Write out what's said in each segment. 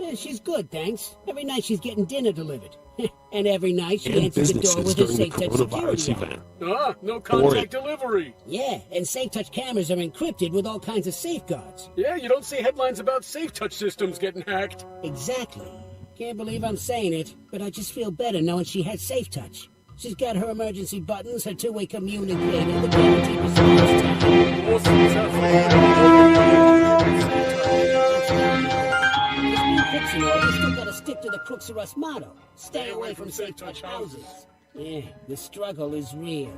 Yeah, she's good, thanks. Every night she's getting dinner delivered. And every night she answers the door with her SafeTouch security on. Ah, no contact delivery. Yeah, and SafeTouch cameras are encrypted with all kinds of safeguards. Yeah, you don't see headlines about SafeTouch systems getting hacked. Exactly. Can't believe I'm saying it, but I just feel better knowing she has SafeTouch. She's got her emergency buttons, her two-way communicator, the guaranteed response time. Lawsuits out for Fixing all, you still gotta stick to the Crooks R Us motto. Stay away from SafeTouch houses. Yeah, the struggle is real.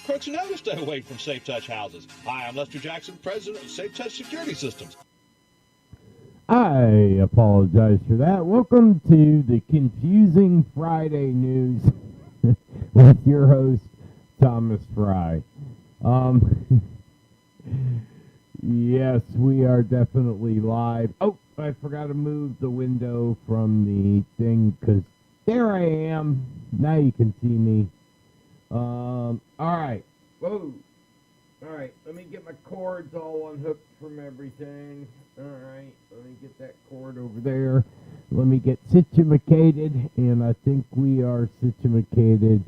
Crooks never stay away from SafeTouch houses. Hi, I'm Lester Jackson, president of SafeTouch Security Systems. I apologize for that. Welcome to the confusing Friday news with your host, Thomas Fry. Yes, we are definitely live. Oh, I forgot to move the window from the thing because there I am. Now you can see me. All right. Whoa. All right, let me get my cords all unhooked from everything. All right, let me get that cord over there. Let me get situated, and I think we are situated.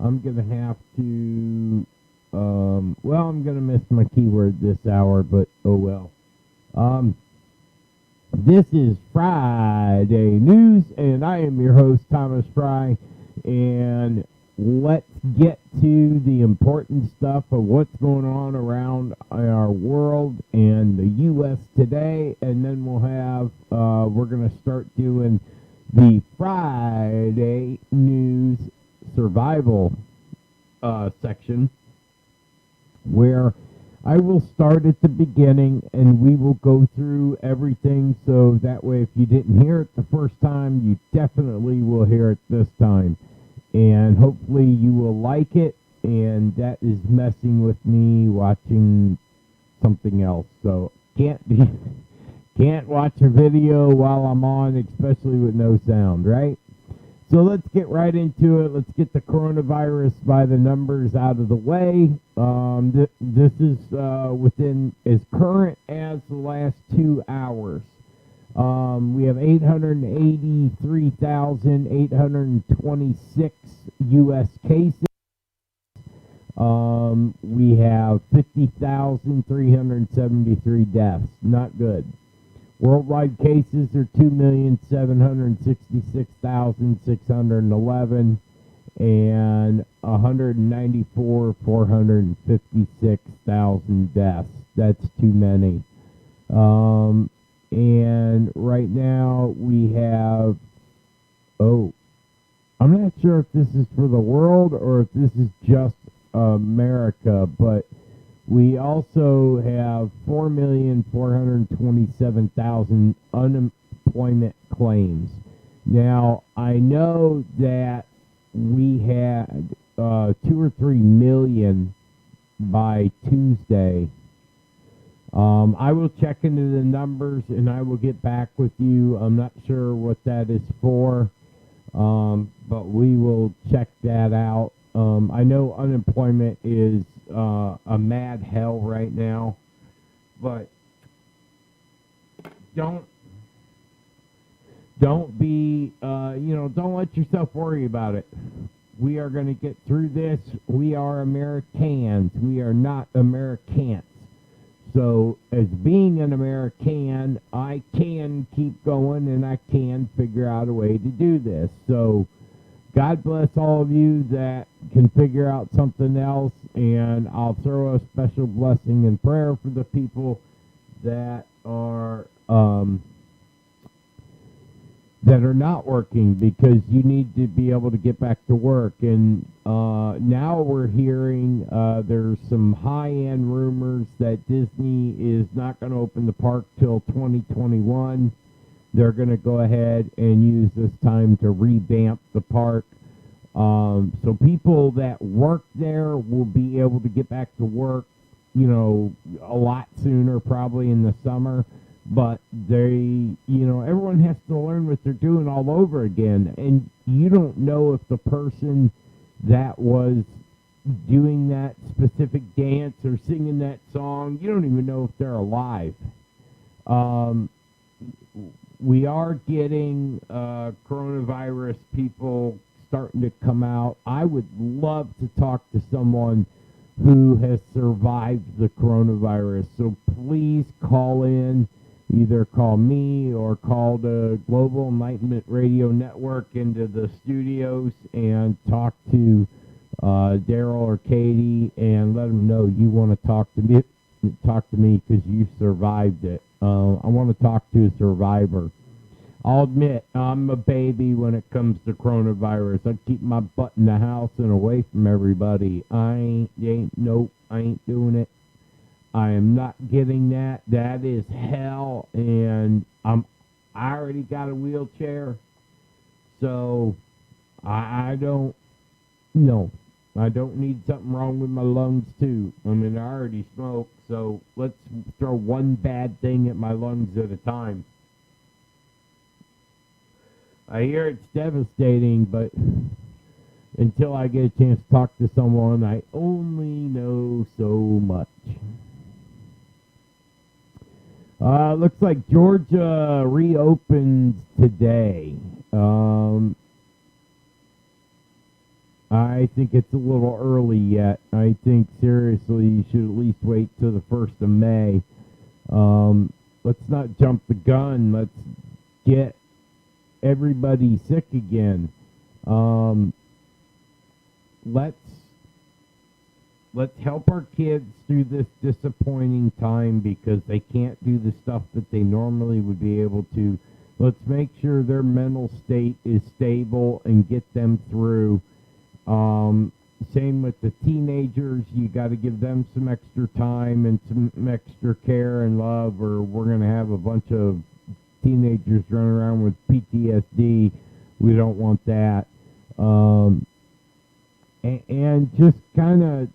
I'm going to have to, well, I'm going to miss my keyword this hour, but oh well. This is Friday News, and I am your host, Thomas Fry, and let's get to the important stuff of what's going on around our world and the U.S. today, and then we'll have, we're going to start doing the Friday News Survival section, where I will start at the beginning, and we will go through everything, so that way if you didn't hear it the first time, you definitely will hear it this time. And hopefully you will like it, and that is messing with me watching something else. So can't watch a video while I'm on, especially with no sound, right? So let's get right into it. Let's get the coronavirus by the numbers out of the way. This is within as current as the last 2 hours. We have 883,826 U.S. cases. We have 50,373 deaths. Not good. Worldwide cases are 2,766,611 and 194,456,000 deaths. That's too many. And right now we have, I'm not sure if this is for the world or if this is just America, but we also have 4,427,000 unemployment claims. Now, I know that we had 2 or 3 million by Tuesday. I will check into the numbers and I will get back with you. I'm not sure what that is for, but we will check that out. I know unemployment is a mad hell right now, but don't be, don't let yourself worry about it. We are going to get through this. We are Americans. We are not Americans. So, as being an American, I can keep going and I can figure out a way to do this. So, God bless all of you that can figure out something else, and I'll throw a special blessing and prayer for the people that are not working, because you need to be able to get back to work. And now we're hearing there's some high-end rumors that Disney is not going to open the park till 2021. They're going to go ahead and use this time to revamp the park. So people that work there will be able to get back to work, a lot sooner, probably in the summer. But everyone has to learn what they're doing all over again. And you don't know if the person that was doing that specific dance or singing that song, you don't even know if they're alive. we are getting coronavirus people starting to come out. I would love to talk to someone who has survived the coronavirus. So please call in. Either call me or call the Global Enlightenment Radio Network into the studios and talk to Daryl or Katie and let them know you want to talk to me because you survived it. I want to talk to a survivor. I'll admit, I'm a baby when it comes to coronavirus. I keep my butt in the house and away from everybody. I ain't doing it. I am not getting that. That is hell, and I already got a wheelchair, so I don't need something wrong with my lungs too. I mean, I already smoke, so let's throw one bad thing at my lungs at a time. I hear it's devastating, but until I get a chance to talk to someone, I only know so much. Looks like Georgia reopens today. I think it's a little early yet. I think seriously you should at least wait till the 1st of May. Let's not jump the gun. Let's get everybody sick again. Let's help our kids through this disappointing time because they can't do the stuff that they normally would be able to. Let's make sure their mental state is stable and get them through. Same with the teenagers. You got to give them some extra time and some extra care and love, or we're going to have a bunch of teenagers running around with PTSD. We don't want that. And just kind of,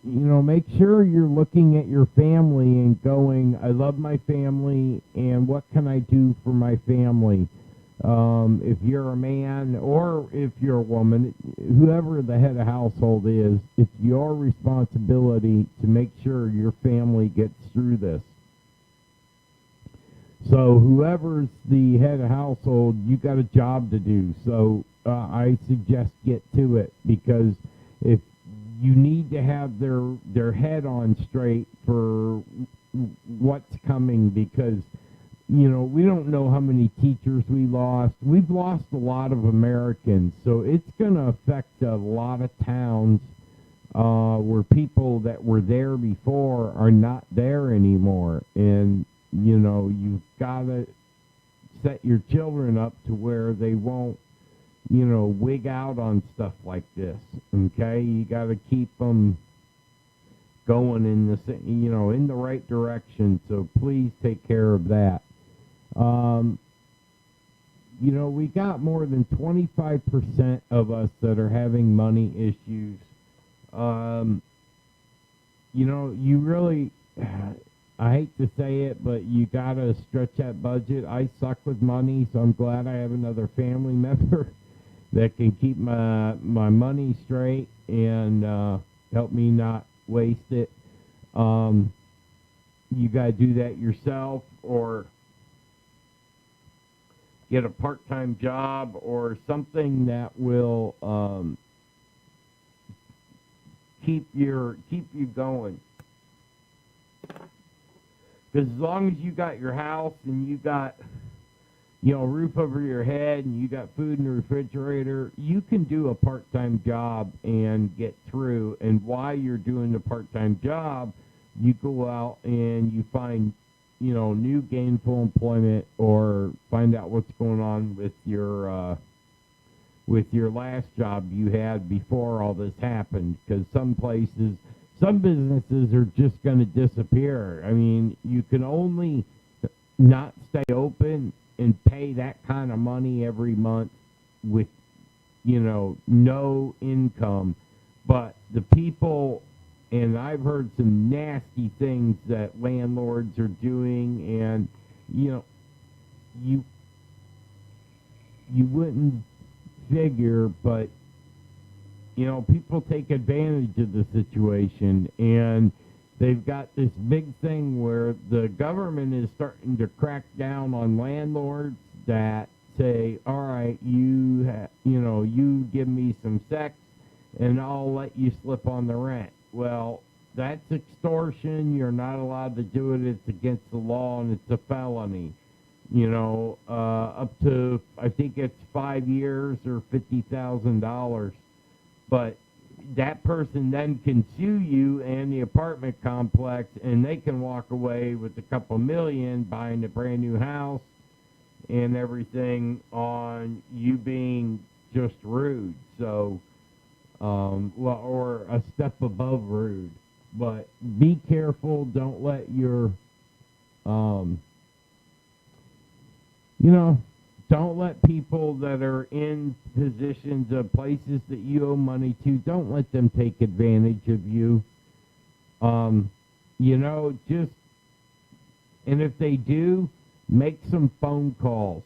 make sure you're looking at your family and going, I love my family, and what can I do for my family? If you're a man or if you're a woman, whoever the head of household is, it's your responsibility to make sure your family gets through this. So whoever's the head of household, you got a job to do. So I suggest get to it, because if you need to have their head on straight for what's coming, because we don't know how many teachers we lost. We've lost a lot of Americans, so it's going to affect a lot of towns where people that were there before are not there anymore. And, you've got to set your children up to where they won't, wig out on stuff like this, okay? You got to keep them going in the right direction, so please take care of that. We got more than 25% of us that are having money issues. You really, I hate to say it, but you got to stretch that budget. I suck with money, so I'm glad I have another family member that can keep my money straight and help me not waste it. You got to do that yourself, or get a part-time job or something that will keep you going. Because as long as you got your house and you got a roof over your head and you got food in the refrigerator, you can do a part-time job and get through. And while you're doing the part-time job, you go out and you find new gainful employment, or find out what's going on with your last job you had before all this happened. Because some businesses are just going to disappear. I mean, you can only not stay open and pay that kind of money every month with, no income. But the people, and I've heard some nasty things that landlords are doing, and, you wouldn't figure, but, people take advantage of the situation, and they've got this big thing where the government is starting to crack down on landlords that say, all right, you give me some sex and I'll let you slip on the rent. Well, that's extortion. You're not allowed to do it. It's against the law and it's a felony. Up to, I think it's 5 years or $50,000. But that person then can sue you and the apartment complex, and they can walk away with a couple million buying a brand new house and everything on you being just rude. So, or a step above rude. But be careful. Don't let your, don't let people that are in positions of places that you owe money to, don't let them take advantage of you. And if they do, make some phone calls.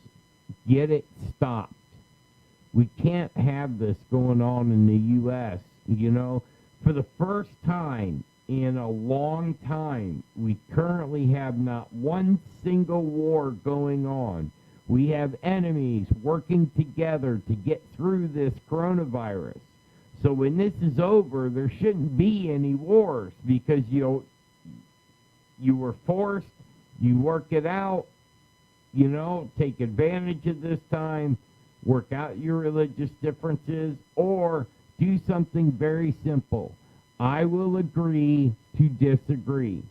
Get it stopped. We can't have this going on in the U.S. For the first time in a long time, we currently have not one single war going on. We have enemies working together to get through this coronavirus. So when this is over, there shouldn't be any wars because you were forced, you work it out, take advantage of this time, work out your religious differences, or do something very simple. I will agree to disagree.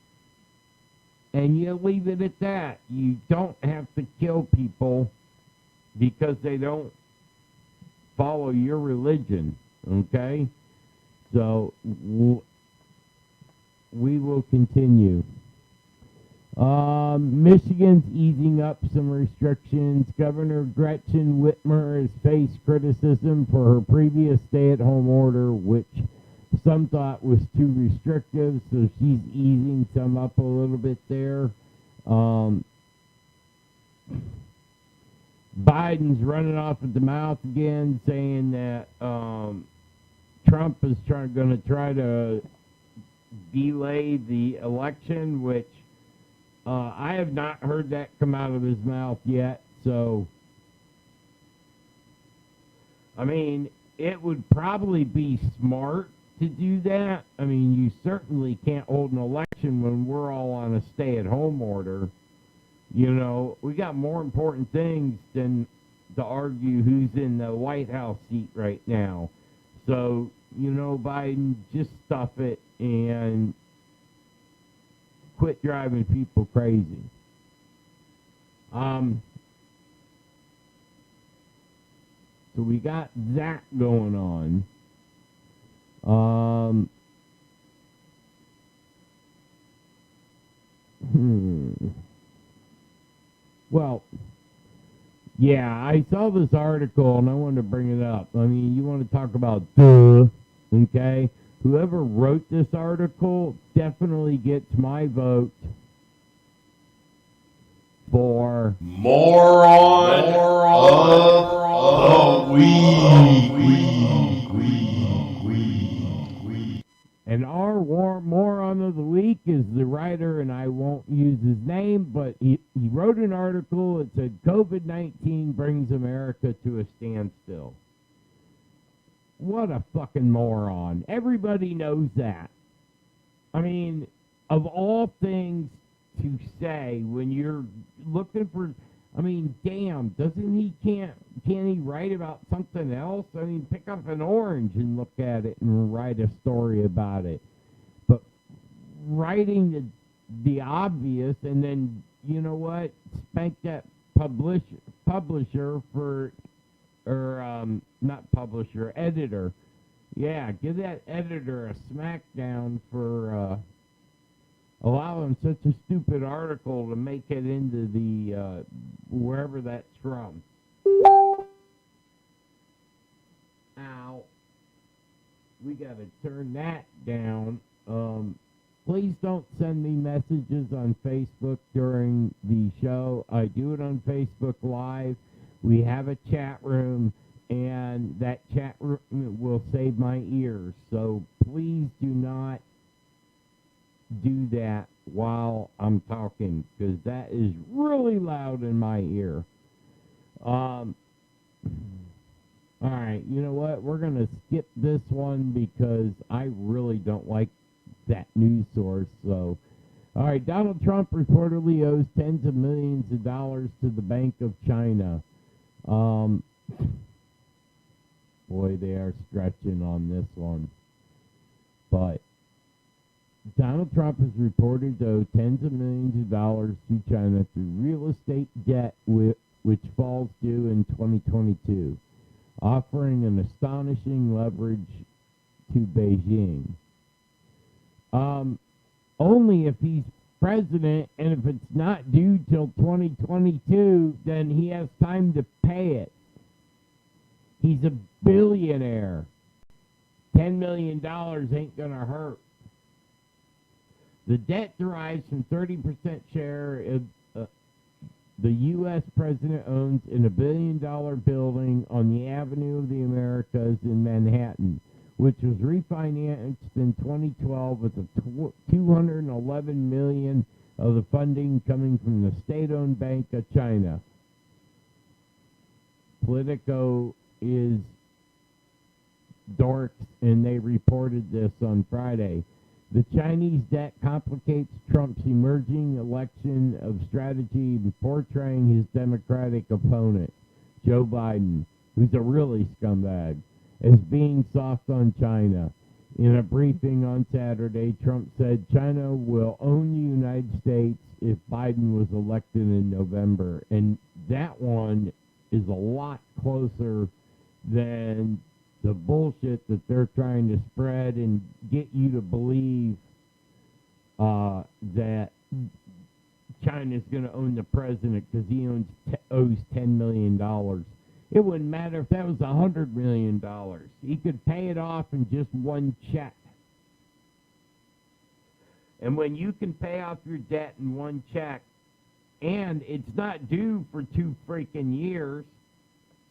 And you leave it at that. You don't have to kill people because they don't follow your religion, okay? So we will continue. Michigan's easing up some restrictions. Governor Gretchen Whitmer has faced criticism for her previous stay-at-home order, which some thought was too restrictive, so she's easing some up a little bit there. Biden's running off at the mouth again, saying that Trump is going to try to delay the election, which I have not heard that come out of his mouth yet. So, I mean, it would probably be smart to do that. I mean, you certainly can't hold an election when we're all on a stay-at-home order. We got more important things than to argue who's in the White House seat right now. So, Biden, just stuff it and quit driving people crazy. So we got that going on. Well, yeah, I saw this article and I wanted to bring it up. I mean, you want to talk about okay? Whoever wrote this article definitely gets my vote for moron of the week. And our moron of the week is the writer, and I won't use his name, but he wrote an article that said COVID-19 brings America to a standstill. What a fucking moron. Everybody knows that. I mean, of all things to say when you're looking for, I mean, damn, can't he write about something else? I mean, pick up an orange and look at it and write a story about it. But writing the obvious and then, you know what, spank that publisher for, or not publisher, editor. Yeah, give that editor a smackdown for allowing such a stupid article to make it into the wherever that's from. Ow. We got to turn that down. Please don't send me messages on Facebook during the show. I do it on Facebook Live. We have a chat room, and that chat room will save my ears. So please do not do that while I'm talking, because that is really loud in my ear. All right, you know what? We're going to skip this one because I really don't like that news source. So, all right, Donald Trump reportedly owes tens of millions of dollars to the Bank of China. Boy, they are stretching on this one. But Donald Trump is reported to owe tens of millions of dollars to China through real estate debt, which falls due in 2022, offering an astonishing leverage to Beijing. Only if he's president, and if it's not due till 2022, then he has time to pay it. He's a billionaire. $10 million ain't going to hurt. The debt derives from 30% share of the U.S. president owns in a $1 billion building on the Avenue of the Americas in Manhattan, which was refinanced in 2012 with $211 million of the funding coming from the state-owned Bank of China. Politico is dorks, and they reported this on Friday. The Chinese debt complicates Trump's emerging election of strategy, portraying his Democratic opponent, Joe Biden, who's a really scumbag, as being soft on China. In a briefing on Saturday, Trump said China will own the United States if Biden was elected in November. And that one is a lot closer than the bullshit that they're trying to spread and get you to believe that China's going to own the president because he owes $10 million. It wouldn't matter if that was $100 million. He could pay it off in just one check. And when you can pay off your debt in one check, and it's not due for 2 freaking years,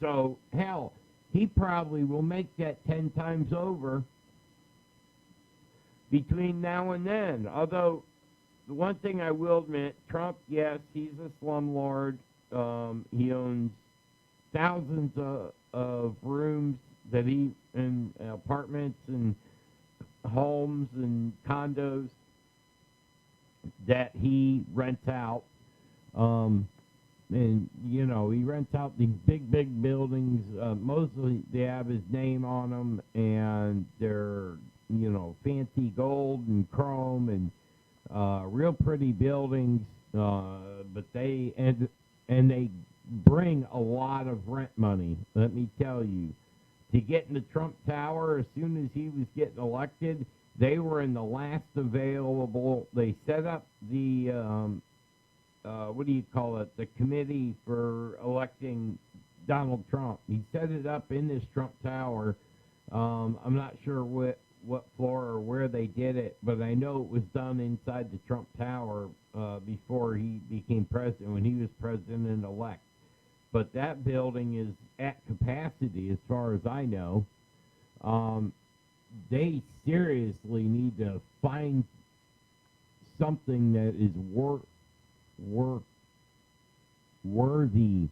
so hell, he probably will make that 10 times over between now and then. Although, the one thing I will admit, Trump, yes, he's a slumlord. He owns thousands of rooms that and apartments and homes and condos that he rents out. And, you know, he rents out these big buildings. Mostly they have his name on them, and they're, you know, fancy gold and chrome and real pretty buildings. But they bring a lot of rent money, let me tell you. To get in the Trump Tower, as soon as he was getting elected, they were in the last available. They set up the what do you call it? The committee for electing Donald Trump. He set it up in this Trump Tower. I'm not sure what floor or where they did it, but I know it was done inside the Trump Tower before he became president, when he was president-elect. But that building is at capacity, as far as I know. They seriously need to find something that is worthy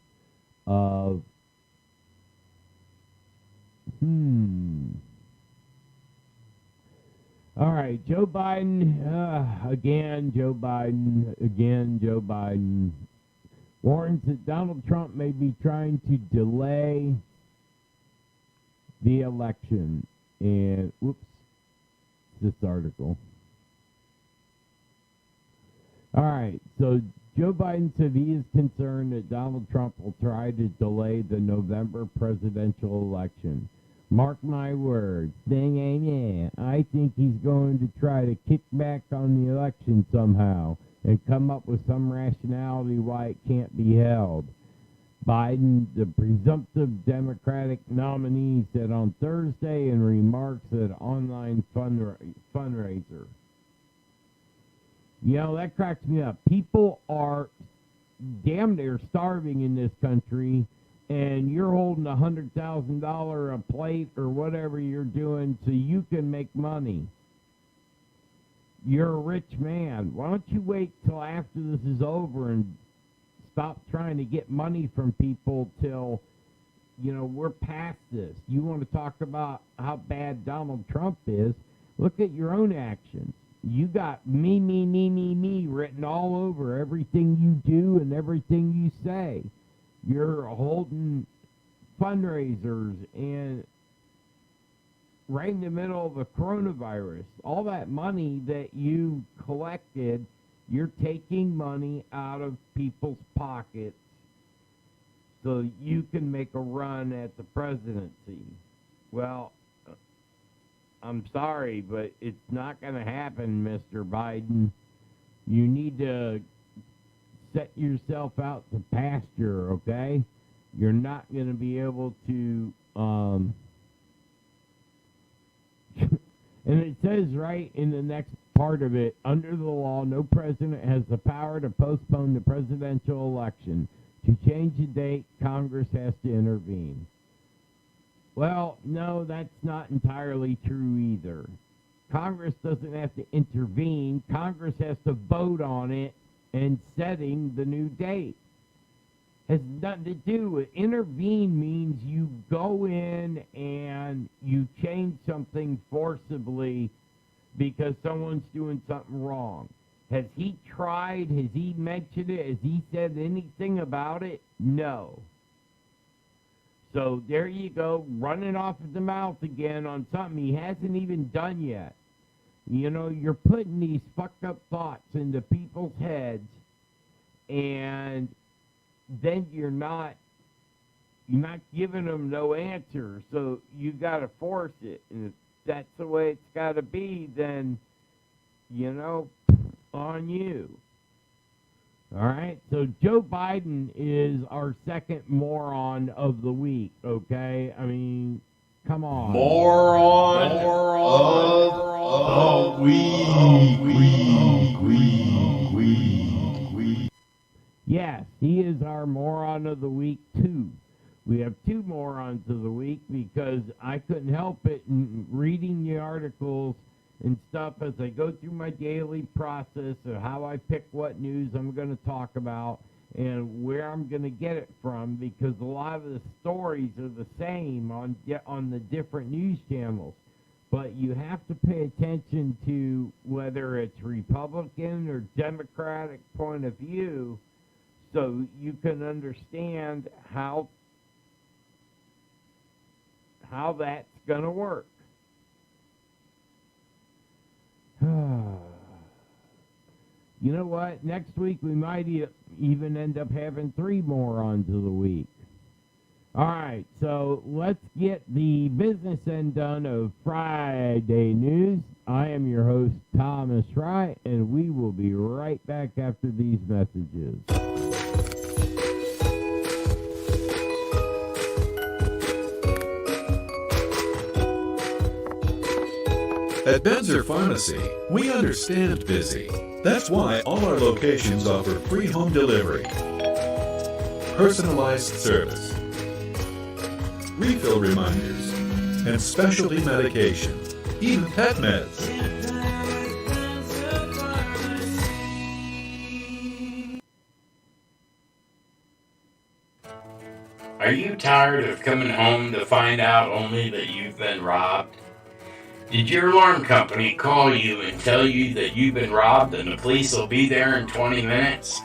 of All right, Joe Biden, again Joe Biden warns that Donald Trump may be trying to delay the election. And this article. All right, so Joe Biden said he is concerned that Donald Trump will try to delay the November presidential election. Mark my words. I think he's going to try to kick back on the election somehow and come up with some rationality why it can't be held. Biden, the presumptive Democratic nominee, said on Thursday in remarks at an online fundraiser. You know, that cracks me up. People are damn near starving in this country, and you're holding $100,000 a plate or whatever you're doing so you can make money. you're a rich man. Why don't you wait till after this is over and stop trying to get money from people till, we're past this. You want to talk about how bad Donald Trump is? Look at your own actions. You got me written all over everything you do and everything you say. You're holding fundraisers and right in the middle of the coronavirus. All that money that you collected, you're taking money out of people's pockets so you can make a run at the presidency. Well, I'm sorry, but it's not going to happen, Mr. Biden. You need to set yourself out to pasture, okay? You're not going to be able to, and it says right in the next part of it, under the law, no president has the power to postpone the presidential election. To change the date, Congress has to intervene. Well, no, that's not entirely true either. Congress doesn't have to intervene. Congress has to vote on it and setting the new date. Has nothing to do with intervene. Means you go in and you change something forcibly because someone's doing something wrong. Has he tried? Has he mentioned it? Has he said anything about it? No. So there you go, running off at the mouth again on something he hasn't even done yet. You're putting these fucked up thoughts into people's heads, and then you're not giving them no answer. So you got to force it, and if that's the way it's got to be, then on you. All right, so Joe Biden is our second moron of the week, okay? I mean, come on. Moron of the week. Yes, he is our moron of the week, too. We have two morons of the week because I couldn't help it in reading the articles and stuff as I go through my daily process of how I pick what news I'm going to talk about and where I'm going to get it from, because a lot of the stories are the same on the different news channels. But you have to pay attention to whether it's Republican or Democratic point of view so you can understand how that's going to work. You know what? Next week we might even end up having three morons of the week. All right, so let's get the business end done of FryDay News. I am your host, Thomas Fry, and we will be right back after these messages. At Benzer Pharmacy, we understand busy. That's why all our locations offer free home delivery, personalized service, refill reminders, and specialty medication, even pet meds. Are you tired of coming home to find out only that you've been robbed? Did your alarm company call you and tell you that you've been robbed and the police will be there in 20 minutes?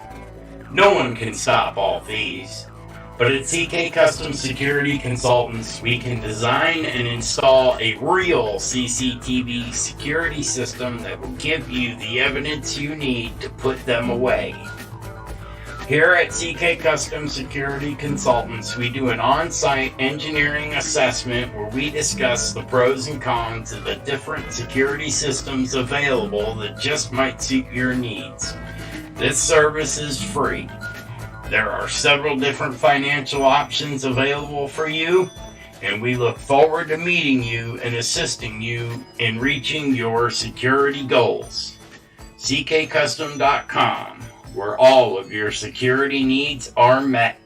No one can stop all thieves. But at CK Custom Security Consultants, we can design and install a real CCTV security system that will give you the evidence you need to put them away. Here at CK Custom Security Consultants, we do an on-site engineering assessment where we discuss the pros and cons of the different security systems available that just might suit your needs. This service is free. There are several different financial options available for you, and we look forward to meeting you and assisting you in reaching your security goals. CKCustom.com, where all of your security needs are met.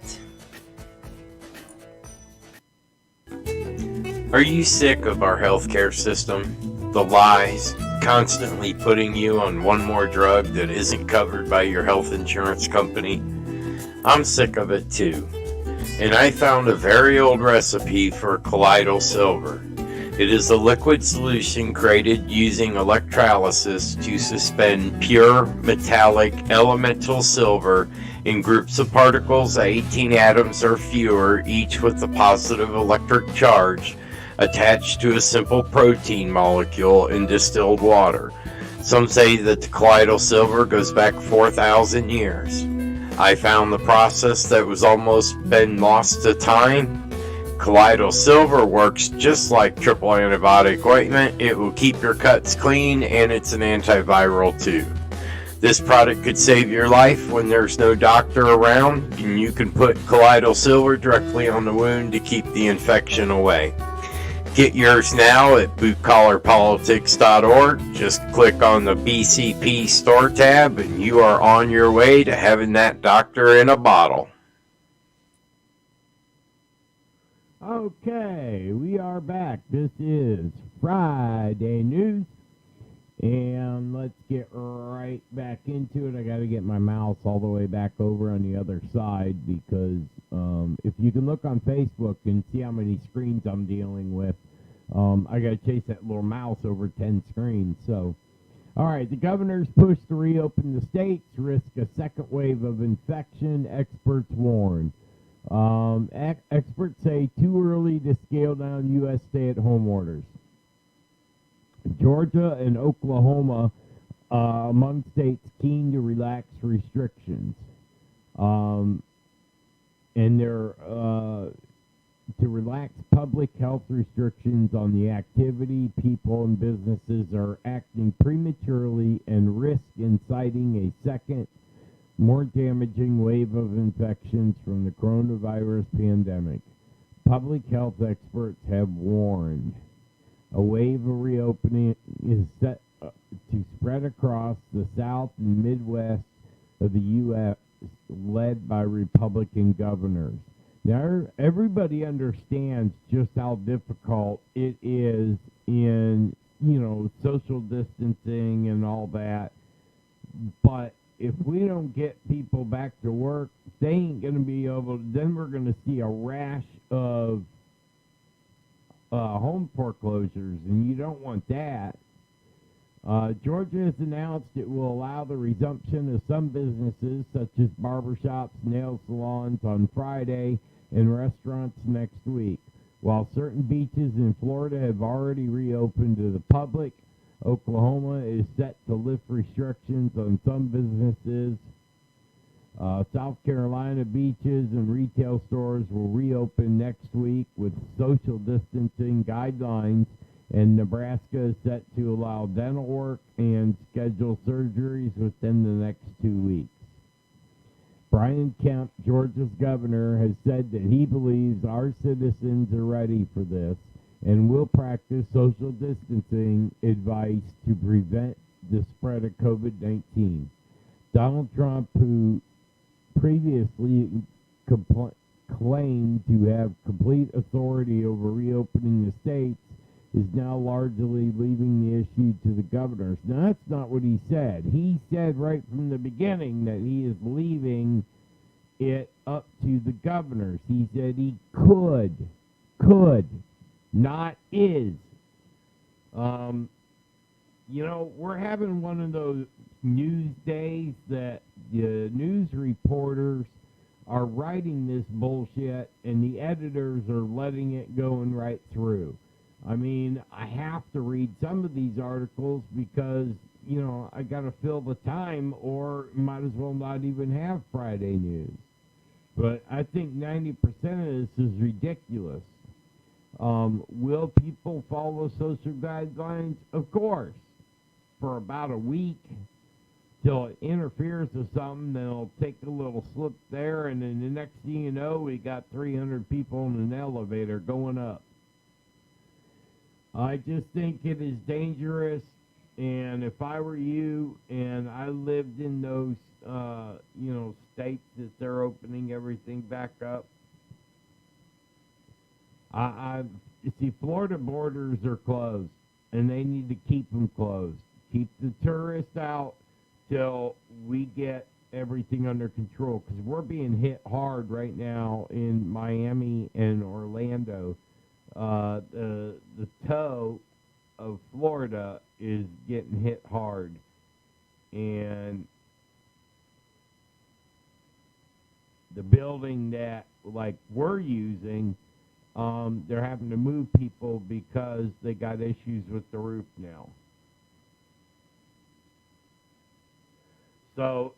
Are you sick of our healthcare system? The lies, constantly putting you on one more drug that isn't covered by your health insurance company? I'm sick of it too. And I found a very old recipe for colloidal silver. It is a liquid solution created using electrolysis to suspend pure metallic elemental silver in groups of particles, 18 atoms or fewer, each with a positive electric charge, attached to a simple protein molecule in distilled water. Some say that the colloidal silver goes back 4,000 years. I found the process that was almost been lost to time. Colloidal silver works just like triple antibiotic ointment. It will keep your cuts clean, and it's an antiviral too. This product could save your life when there's no doctor around, and you can put colloidal silver directly on the wound to keep the infection away. Get yours now at bootcollarpolitics.org. Just click on the BCP store tab, and you are on your way to having that doctor in a bottle. Okay, we are back. This is Friday News, and let's get right back into it. I got to get my mouse all the way back over on the other side because if you can look on Facebook and see how many screens I'm dealing with, I got to chase that little mouse over 10 screens. So, all right, the governor's push to reopen the states risk a second wave of infection, experts warn. Experts say too early to scale down U.S. stay-at-home orders. Georgia and Oklahoma among states keen to relax restrictions. And they're to relax public health restrictions on the activity people and businesses are acting prematurely and risk inciting a second, more damaging wave of infections from the coronavirus pandemic. Public health experts have warned. A wave of reopening is set to spread across the South and Midwest of the U.S., led by Republican governors. Now, everybody understands just how difficult it is in, social distancing and all that. But if we don't get people back to work, they ain't going to be able to, then we're going to see a rash of home foreclosures, and you don't want that. Georgia has announced it will allow the resumption of some businesses, such as barbershops, nail salons, on Friday, and restaurants next week. While certain beaches in Florida have already reopened to the public, Oklahoma is set to lift restrictions on some businesses. South Carolina beaches and retail stores will reopen next week with social distancing guidelines, and Nebraska is set to allow dental work and schedule surgeries within the next 2 weeks. Brian Kemp, Georgia's governor, has said that he believes our citizens are ready for this and will practice social distancing advice to prevent the spread of COVID-19. Donald Trump, who previously claimed to have complete authority over reopening the states, is now largely leaving the issue to the governors. Now, that's not what he said. He said right from the beginning that he is leaving it up to the governors. He said he could, not is. We're having one of those news days that the news reporters are writing this bullshit and the editors are letting it go and right through. I mean, I have to read some of these articles because, I got to fill the time, or might as well not even have Friday news. But I think 90% of this is ridiculous. Will people follow social guidelines? Of course. For about a week, till it interferes with something, then it'll take a little slip there, and then the next thing you know, we got 300 people in an elevator going up. I just think it is dangerous, and if I were you and I lived in those, states that they're opening everything back up, see, Florida borders are closed, and they need to keep them closed. Keep the tourists out till we get everything under control, because we're being hit hard right now in Miami and Orlando. The toe of Florida is getting hit hard, and the building that like we're using, they're having to move people because they got issues with the roof now. So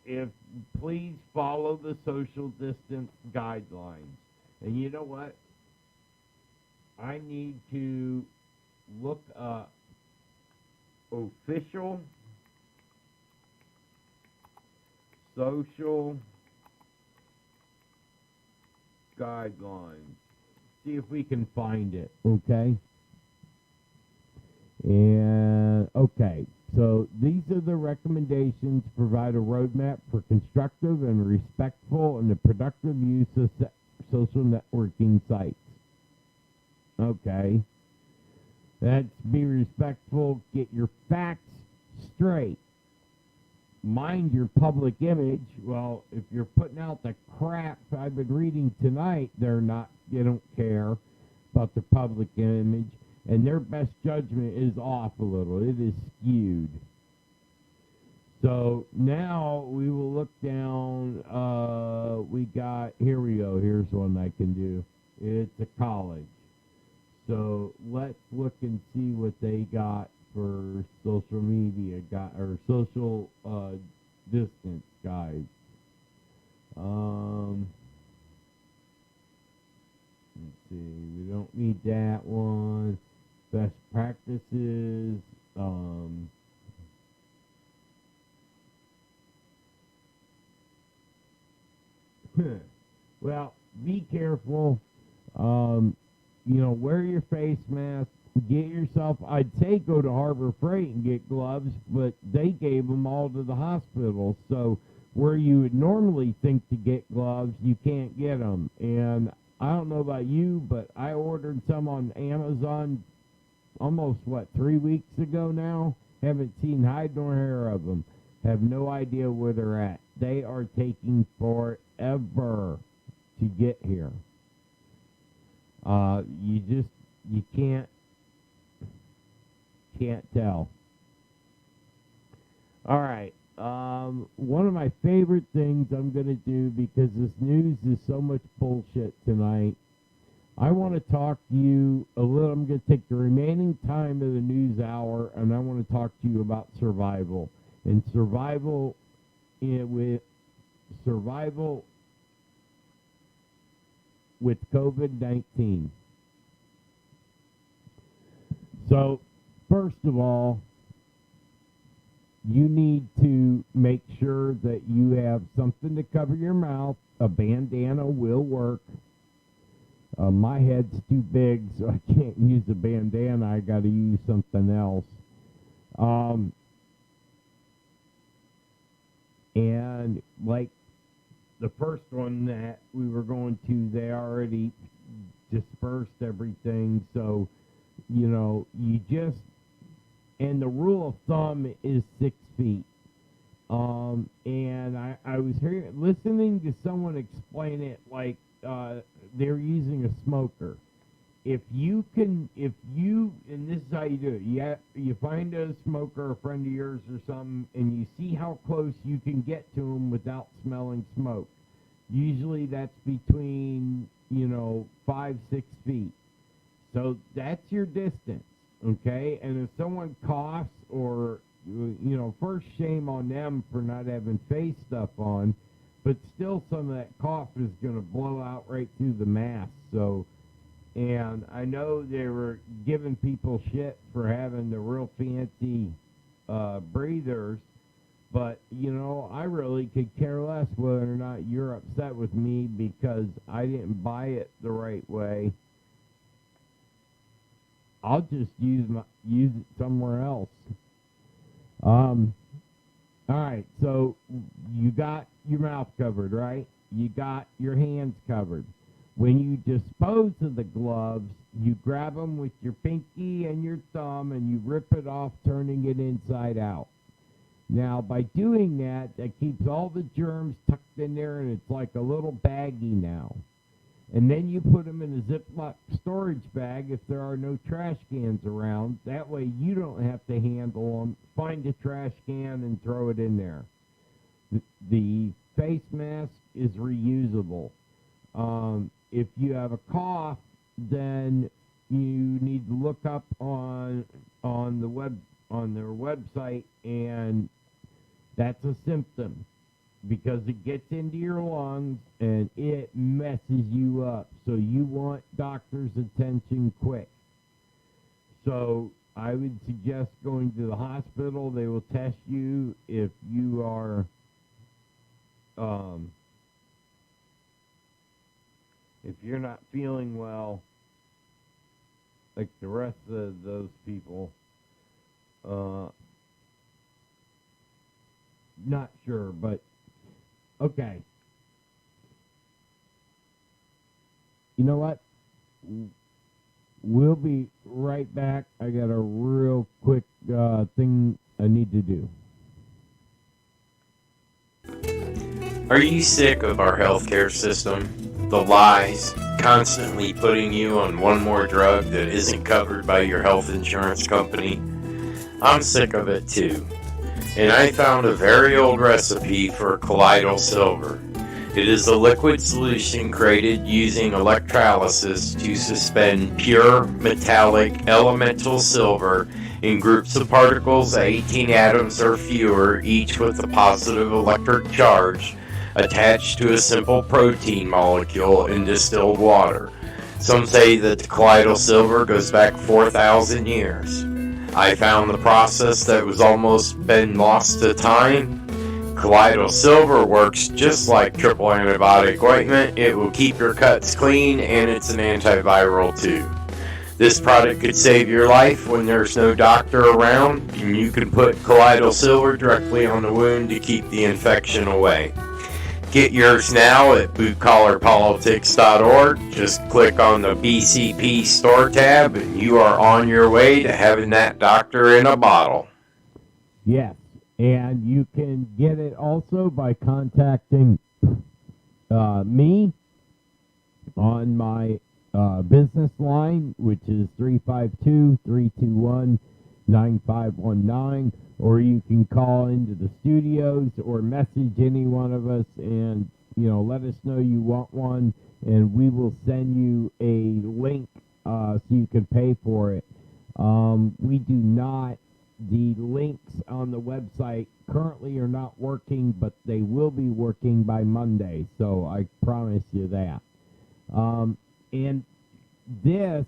please follow the social distance guidelines. And you know what? I need to look up official social guidelines. See if we can find it, okay? And, okay, so these are the recommendations to provide a roadmap for constructive and respectful and the productive use of social networking sites. Okay. That's be respectful, get your facts straight. Mind your public image. Well, if you're putting out the crap I've been reading tonight, they don't care about the public image, and their best judgment is off a little. It is skewed. So now we will look down. Here we go. Here's one I can do. It's a college. So let's look and see what they got for social media or social distance guys. Let's see. We don't need that one. Best practices. Well, be careful. Wear your face mask. Get yourself, I'd say go to Harbor Freight and get gloves, but they gave them all to the hospital. So where you would normally think to get gloves, you can't get them. And I don't know about you, but I ordered some on Amazon almost, 3 weeks ago now? Haven't seen hide nor hair of them. Have no idea where they're at. They are taking forever to get here. You can't tell. All right. One of my favorite things I'm going to do, because this news is so much bullshit tonight, I want to talk to you a little. I'm going to take the remaining time of the news hour, and I want to talk to you about survival. And survival with COVID-19. So, first of all, you need to make sure that you have something to cover your mouth. A bandana will work. My head's too big, so I can't use a bandana. I got to use something else. And like the first one that we were going to, they already dispersed everything. So, and the rule of thumb is 6 feet. And I was listening to someone explain it like they're using a smoker. And this is how you do it. You find a smoker, a friend of yours or something, and you see how close you can get to them without smelling smoke. Usually that's between, 5-6 feet. So that's your distance, okay? And if someone coughs or, first shame on them for not having face stuff on, but still some of that cough is going to blow out right through the mask. So, and I know they were giving people shit for having the real fancy breathers, but, I really could care less whether or not you're upset with me because I didn't buy it the right way. I'll just use it somewhere else. All right, so you got your mouth covered, right? You got your hands covered. when you dispose of the gloves, you grab them with your pinky and your thumb and you rip it off, turning it inside out. Now, by doing that, that keeps all the germs tucked in there, and it's like a little baggie now. And then you put them in a Ziploc storage bag if there are no trash cans around. That way you don't have to handle them. Find a trash can and throw it in there. The face mask is reusable. If you have a cough, then you need to look up on their website, and that's a symptom, because it gets into your lungs and it messes you up. So you want doctor's attention quick. So I would suggest going to the hospital. They will test you if you are if you're not feeling well like the rest of those people. Not sure, but okay. You know what? We'll be right back. I got a real quick thing I need to do. Are you sick of our healthcare system? The lies, constantly putting you on one more drug that isn't covered by your health insurance company? I'm sick of it too. And I found a very old recipe for colloidal silver. It is a liquid solution created using electrolysis to suspend pure metallic elemental silver in groups of particles 18 atoms or fewer, each with a positive electric charge, attached to a simple protein molecule in distilled water. Some say that the colloidal silver goes back 4,000 years. I found the process that was almost been lost to time. Colloidal silver works just like triple antibiotic ointment. It will keep your cuts clean, and it's an antiviral too. This product could save your life when there's no doctor around, and you can put colloidal silver directly on the wound to keep the infection away. Get yours now at bluecollarpolitics.org. Just click on the BCP store tab and you are on your way to having that doctor in a bottle. Yes, and you can get it also by contacting me on my business line, which is 352-321-9519. Or you can call into the studios or message any one of us and, let us know you want one, and we will send you a link so you can pay for it. The links on the website currently are not working, but they will be working by Monday, so I promise you that. And this,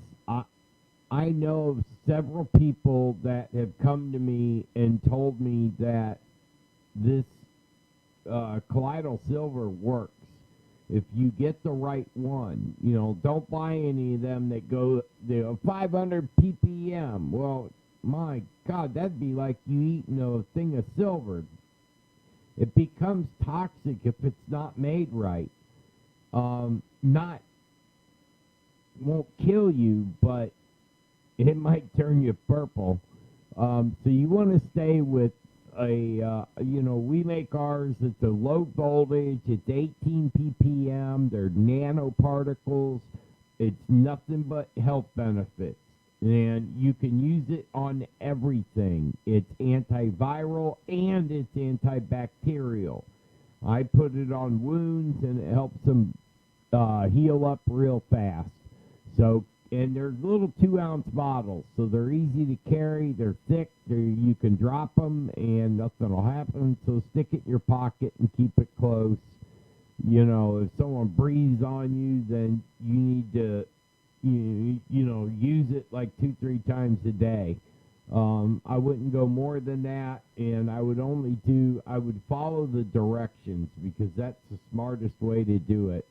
I know of several people that have come to me and told me that this colloidal silver works. If you get the right one, don't buy any of them that go 500 ppm. Well, my God, that'd be like you eating a thing of silver. It becomes toxic if it's not made right. Won't kill you, but it might turn you purple. So you want to stay with we make ours, it's a low voltage, it's 18 ppm, they're nanoparticles, it's nothing but health benefits. And you can use it on everything. It's antiviral and it's antibacterial. I put it on wounds and it helps them heal up real fast. So, and they're little 2-ounce bottles, so they're easy to carry, they're thick, you can drop them and nothing will happen, so stick it in your pocket and keep it close. If someone breathes on you, then you need to, use it like 2-3 times a day. I wouldn't go more than that, and I would follow the directions, because that's the smartest way to do it.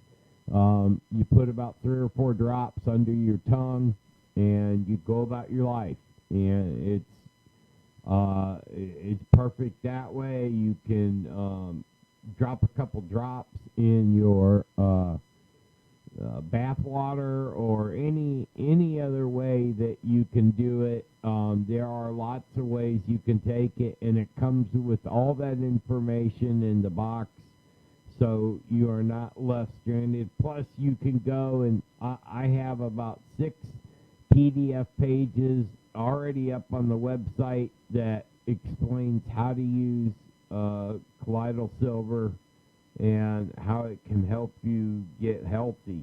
You put about 3 or 4 drops under your tongue, and you go about your life. And it's perfect that way. You can drop a couple drops in your bath water or any other way that you can do it. There are lots of ways you can take it, and it comes with all that information in the box, so you are not left stranded. Plus, you can go and I have about 6 PDF pages already up on the website that explains how to use colloidal silver and how it can help you get healthy.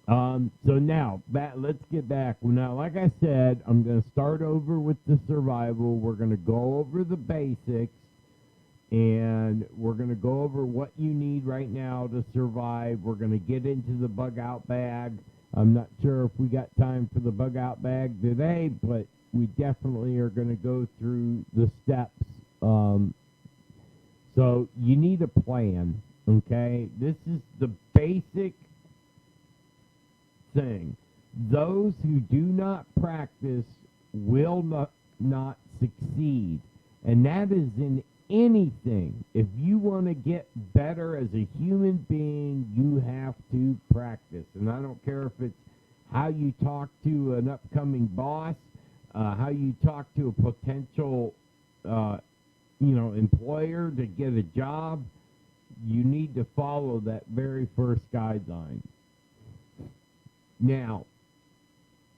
So now, let's get back. Now, like I said, I'm going to start over with the survival. We're going to go over the basics, and we're going to go over what you need right now to survive. We're going to get into the bug-out bag. I'm not sure if we got time for the bug-out bag today, but we definitely are going to go through the steps. So you need a plan, okay? This is the basic thing. Those who do not practice will not succeed. And that is in anything. If you want to get better as a human being, you have to practice. And I don't care if it's how you talk to an upcoming boss, how you talk to a potential employer to get a job. You need to follow that very first guideline. Now,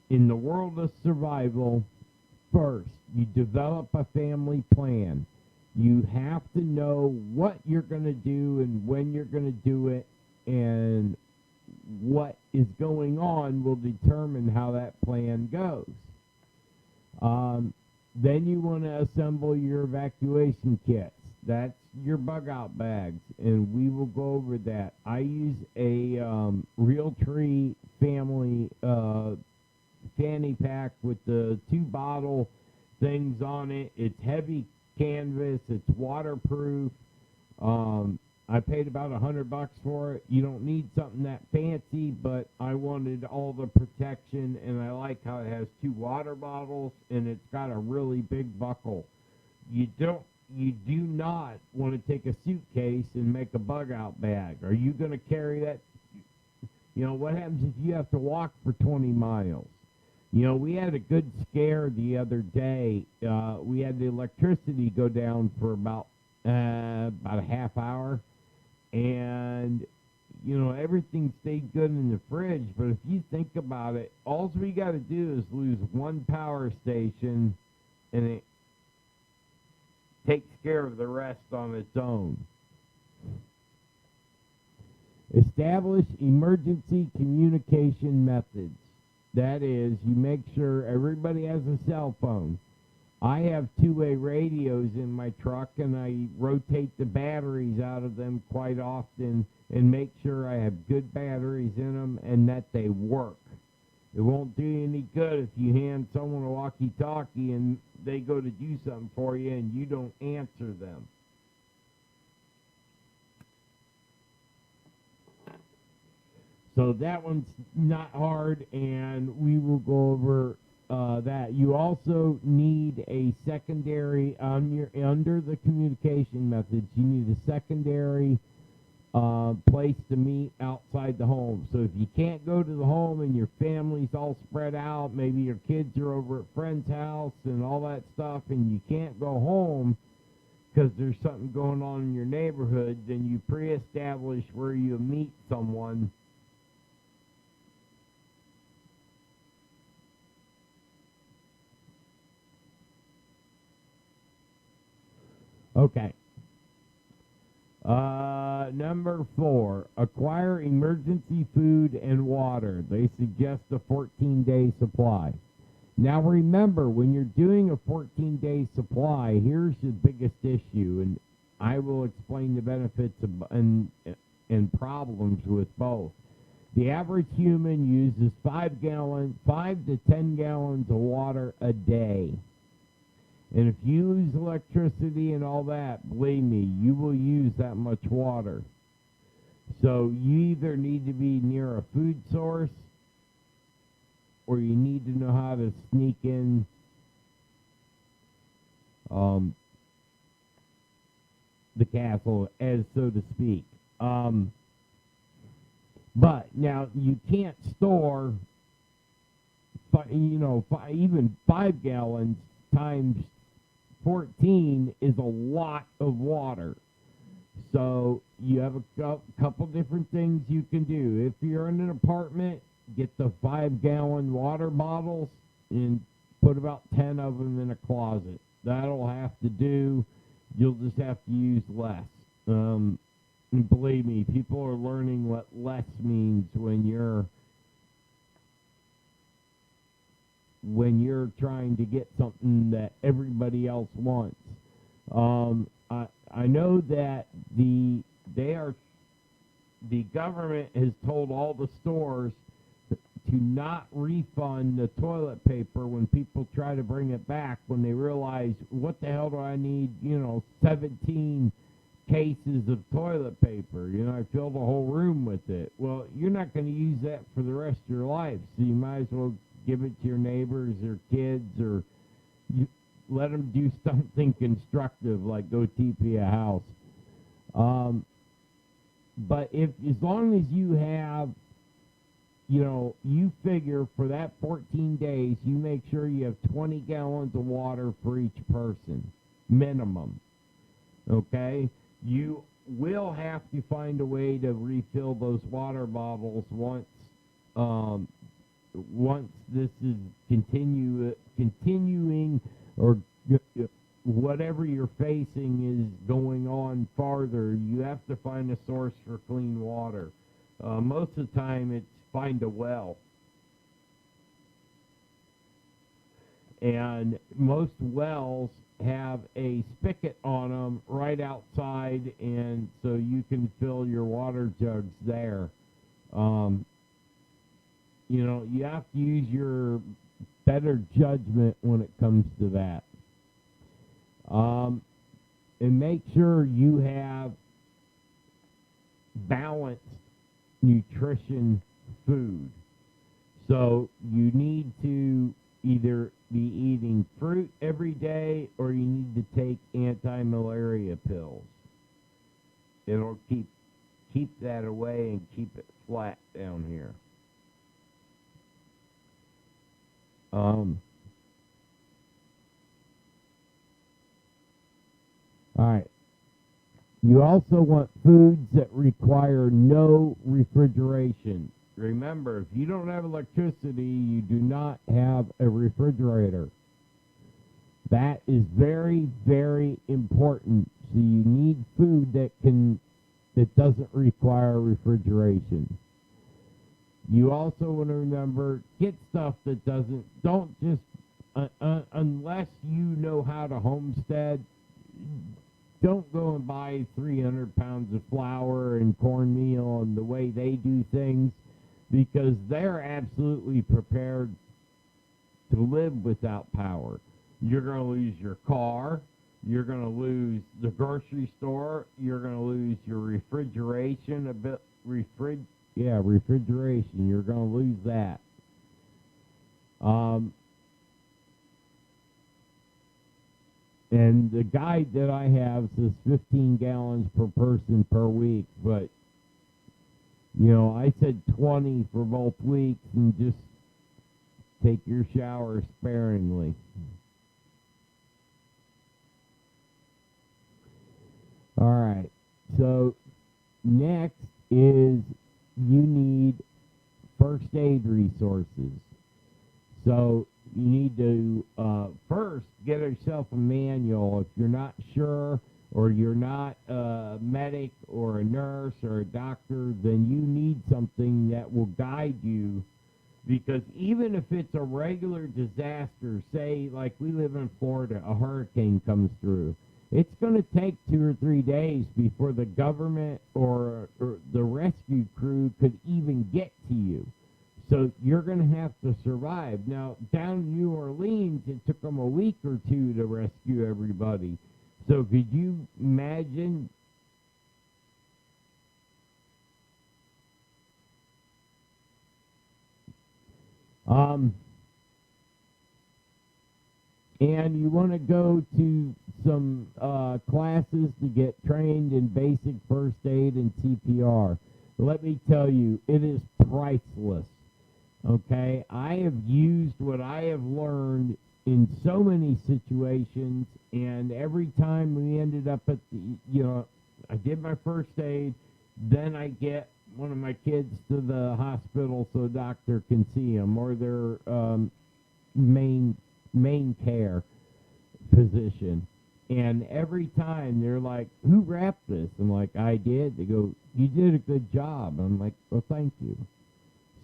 in the world of survival, first, you develop a family plan. You have to know what you're going to do and when you're going to do it, and what is going on will determine how that plan goes. Then you want to assemble your evacuation kits. That's your bug-out bags, and we will go over that. I use a Realtree family fanny pack with the 2-bottle things on it. It's heavy canvas. It's waterproof. I paid about $100 for it. You don't need something that fancy, but I wanted all the protection, and I like how it has 2 water bottles, and it's got a really big buckle. You do not want to take a suitcase and make a bug-out bag. Are you going to carry that? What happens if you have to walk for 20 miles? We had a good scare the other day. We had the electricity go down for about a half hour. And, everything stayed good in the fridge. But if you think about it, all we got to do is lose one power station, and it takes care of the rest on its own. Establish emergency communication methods. That is, you make sure everybody has a cell phone. I have 2-way radios in my truck, and I rotate the batteries out of them quite often and make sure I have good batteries in them and that they work. It won't do you any good if you hand someone a walkie-talkie and they go to do something for you and you don't answer them. So that one's not hard, and we will go over that. You also need a secondary under the communication methods. You need a secondary place to meet outside the home. So if you can't go to the home and your family's all spread out, maybe your kids are over at friend's house and all that stuff, and you can't go home because there's something going on in your neighborhood, then you pre-establish where you meet someone. Okay. Number 4, acquire emergency food and water. They suggest a 14-day supply. Now remember, when you're doing a 14-day supply, here's the biggest issue, and I will explain the benefits and problems with both. The average human uses 5 to 10 gallons of water a day. And if you lose electricity and all that, believe me, you will use that much water. So you either need to be near a food source, or you need to know how to sneak in the castle, as so to speak. But now you can't store, even 5 gallons times 14 is a lot of water. So you have a couple different things you can do. If you're in an apartment, get the 5-gallon water bottles and put about 10 of them in a closet. That'll have to do. You'll just have to use less. And believe me, people are learning what less means when you're trying to get something that everybody else wants. I know that the government has told all the stores to not refund the toilet paper when people try to bring it back, when they realize, what the hell do I need, 17 cases of toilet paper? I filled the whole room with it. Well, you're not going to use that for the rest of your life, so you might as well give it to your neighbors or kids, or you let them do something constructive, like go TP a house. But as long as you have, you figure for that 14 days, you make sure you have 20 gallons of water for each person, minimum. Okay? You will have to find a way to refill those water bottles once this is continuing, or whatever you're facing is going on farther. You have to find a source for clean water. Most of the time, it's find a well. And most wells have a spigot on them right outside, and so you can fill your water jugs there. You have to use your better judgment when it comes to that. And make sure you have balanced nutrition food. So you need to either be eating fruit every day, or you need to take anti-malaria pills. It'll keep that away and keep it flat down here. All right. You also want foods that require no refrigeration. Remember, if you don't have electricity, you do not have a refrigerator. That is very, very important. So you need food that doesn't require refrigeration. You also want to remember, get stuff that don't just, unless you know how to homestead, don't go and buy 300 pounds of flour and cornmeal and the way they do things, because they're absolutely prepared to live without power. You're going to lose your car. You're going to lose the grocery store. You're going to lose your refrigeration. Refrigeration. You're going to lose that. And the guide that I have says 15 gallons per person per week, but, I said 20 for both weeks, and just take your shower sparingly. All right, so next is you need first aid resources. So you need to first get yourself a manual. If you're not sure, or you're not a medic or a nurse or a doctor, then you need something that will guide you, because even if it's a regular disaster, say like we live in Florida, a hurricane comes through, it's going to take 2 or 3 days before the government or the rescue crew could even get to you. So you're going to have to survive. Now, down in New Orleans, it took them a week or 2 to rescue everybody. So could you imagine? And you want to go to some classes to get trained in basic first aid and CPR. let me tell you, it is priceless. Okay? I have used what I have learned in so many situations, and every time we ended up at the, I did my first aid, then I get one of my kids to the hospital so a doctor can see them, or their main care physician. And every time they're like, who wrapped this? I'm like, I did. They go, you did a good job. I'm like, well, thank you.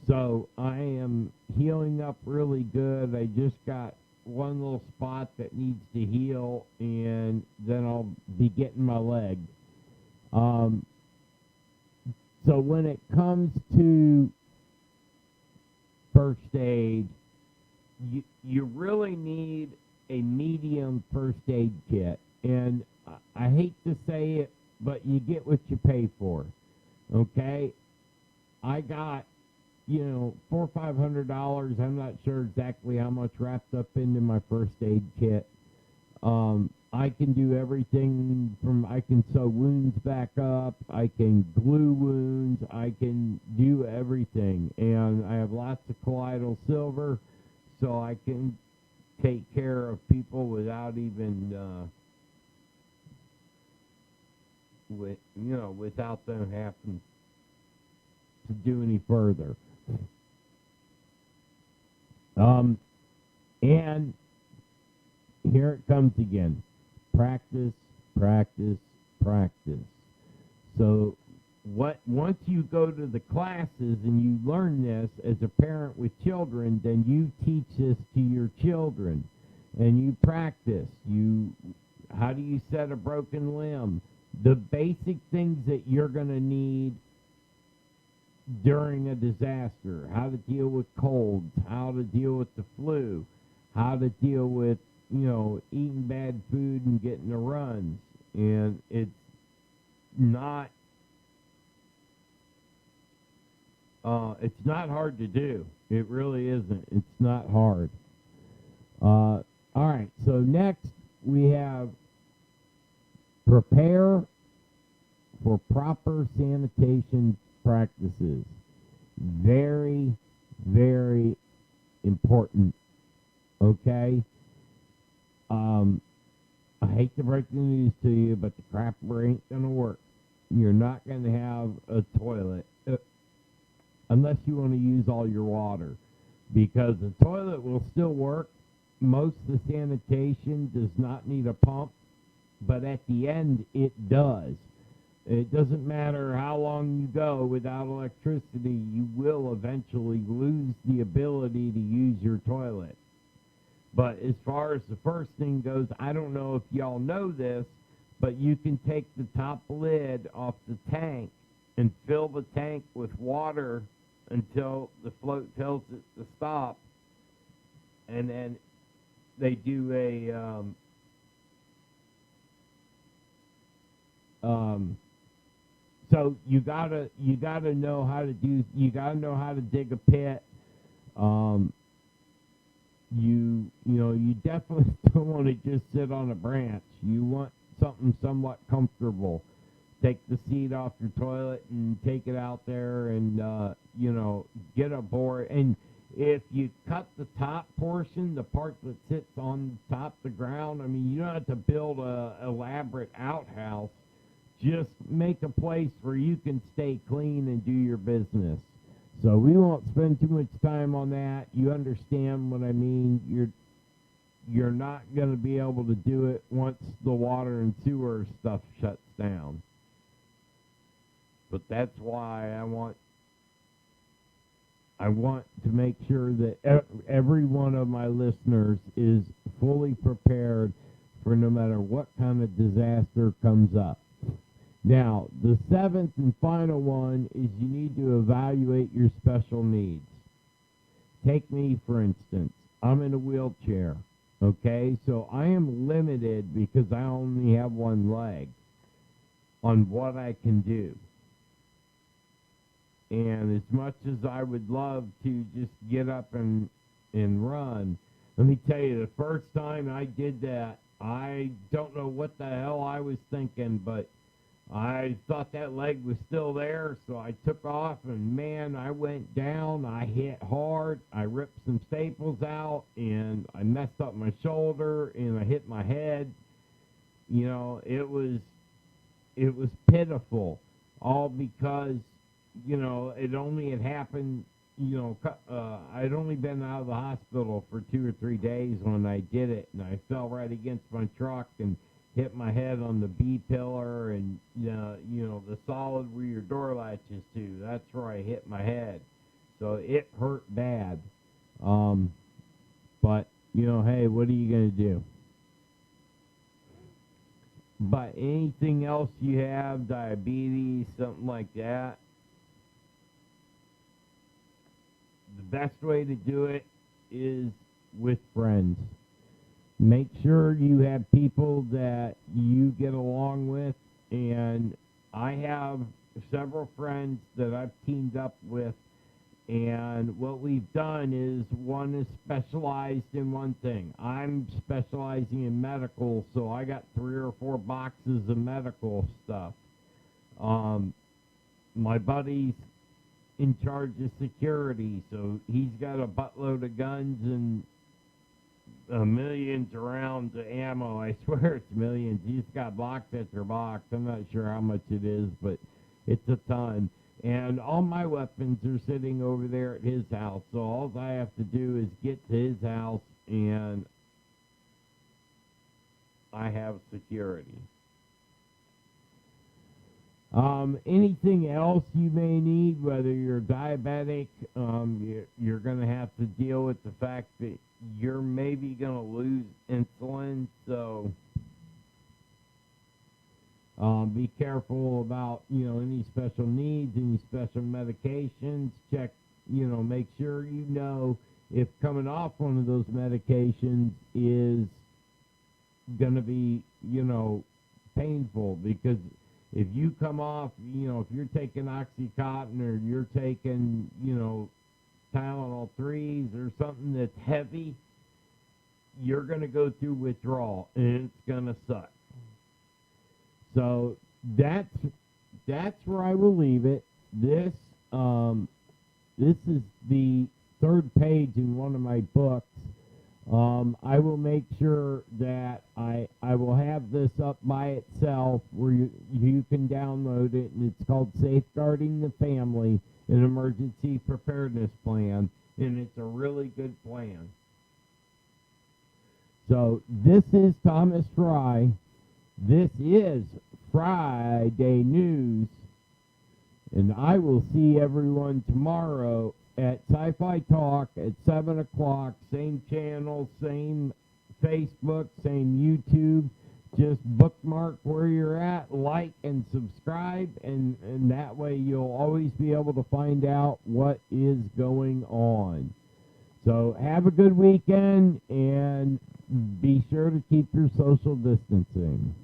So I am healing up really good. I just got one little spot that needs to heal, and then I'll be getting my leg. So when it comes to first aid, you really need a medium first aid kit. And I hate to say it, but you get what you pay for. Okay? I got, $400 or $500. I'm not sure exactly how much wrapped up into my first aid kit. I can do everything from, I can sew wounds back up, I can glue wounds, I can do everything. And I have lots of colloidal silver, so I can take care of people without even, without them having to do any further. And here it comes again. Practice, practice, practice. So once you go to the classes and you learn this as a parent with children, then you teach this to your children. And you practice. How do you set a broken limb? The basic things that you're going to need during a disaster. How to deal with colds, how to deal with the flu, how to deal with, eating bad food and getting the runs. And it's not hard to do. It really isn't. It's not hard. All right, so next we have prepare for proper sanitation practices. Very, very important. Okay? I hate to break the news to you, but the crapper ain't going to work. You're not going to have a toilet unless you want to use all your water, because the toilet will still work. Most of the sanitation does not need a pump, but at the end it does. It doesn't matter how long you go without electricity, you will eventually lose the ability to use your toilet. But as far as the first thing goes, I don't know if y'all know this, but you can take the top lid off the tank and fill the tank with water until the float tells it to stop. And then they do so you gotta know how to dig a pit. You definitely don't want to just sit on a branch. You want something somewhat comfortable. Take the seat off your toilet and take it out there and, get a board. And if you cut the top portion, the part that sits on top of the ground, I mean, you don't have to build a elaborate outhouse. Just make a place where you can stay clean and do your business. So we won't spend too much time on that. You understand what I mean. You're not going to be able to do it once the water and sewer stuff shuts down. But that's why I want to make sure that every one of my listeners is fully prepared for no matter what kind of disaster comes up. Now, the seventh and final one is you need to evaluate your special needs. Take me, for instance. I'm in a wheelchair, okay? So I am limited because I only have one leg on what I can do. And as much as I would love to just get up and run, let me tell you, the first time I did that, I don't know what the hell I was thinking, but I thought that leg was still there, so I took off, and man, I went down. I hit hard. I ripped some staples out, and I messed up my shoulder, and I hit my head. You know, it was pitiful, all because, you know, it only had happened, you know, I'd only been out of the hospital for 2 or 3 days when I did it, and I fell right against my truck and hit my head on the B pillar and, you know, the solid where your door latches to. That's where I hit my head. So it hurt bad. But, you know, hey, what are you going to do? But anything else you have, diabetes, something like that, the best way to do it is with friends. Make sure you have people that you get along with, and I have several friends that I've teamed up with, and what we've done is one is specialized in one thing. I'm specializing in medical, so I got 3 or 4 boxes of medical stuff. My buddy's in charge of security, so he's got a buttload of guns and millions of rounds of ammo. I swear it's millions. He's got box after box. I'm not sure how much it is, but it's a ton. And all my weapons are sitting over there at his house, so all I have to do is get to his house, and I have security. Anything else you may need, whether you're diabetic, you're going to have to deal with the fact that you're maybe going to lose insulin, so be careful about, you know, any special needs, any special medications. Check, you know, make sure you know if coming off one of those medications is going to be, you know, painful, because if you come off, you know, if you're taking Oxycontin or you're taking, you know, Tylenol 3s or something that's heavy, you're going to go through withdrawal, and it's going to suck. So that's where I will leave it. This is the 3rd page in one of my books. I will make sure that I will have this up by itself where you can download it, and it's called Safeguarding the Family, an Emergency Preparedness Plan, and it's a really good plan. So this is Thomas Fry. This is FryDay News, and I will see everyone tomorrow at Sci-Fi Talk at 7 o'clock, same channel, same Facebook, same YouTube. Just bookmark where you're at, like and subscribe, and that way you'll always be able to find out what is going on. So have a good weekend, and be sure to keep your social distancing.